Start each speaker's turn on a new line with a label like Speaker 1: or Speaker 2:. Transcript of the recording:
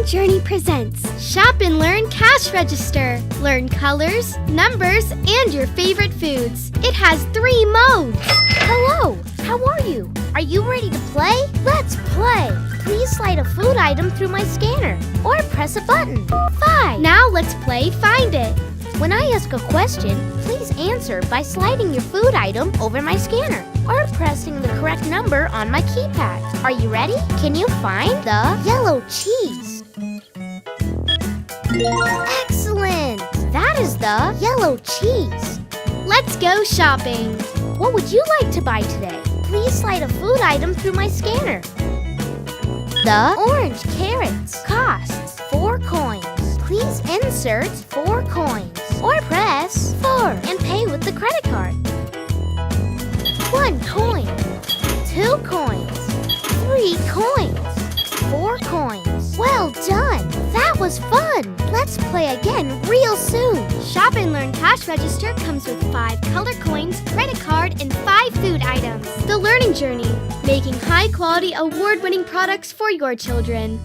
Speaker 1: Learning Journey presents Shop and Learn Cash Register. Learn colors, numbers, and your favorite foods. It has 3 modes.
Speaker 2: Hello, how are you? Are you ready to play? Let's play. Please slide a food item through my scanner or press a button. 5.
Speaker 1: Now let's play Find It.
Speaker 2: When I ask a question, please answer by sliding your food item over my scanner or pressing the correct number on my keypad. Are you ready? Can you find the yellow cheese? Excellent! That is the yellow cheese.
Speaker 1: Let's go shopping.
Speaker 2: What would you like to buy today? Please slide a food item through my scanner. The orange carrots costs 4 coins. Please insert 4 coins or press 4 and pay with the credit card. 1 coin, 2 coins, 3 coins, 4 coins. Well done! That was fun! Let's play again real soon.
Speaker 1: Shop and Learn Cash Register comes with 5 color coins, credit card, and 5 food items. The Learning Journey, making high-quality, award-winning products for your children.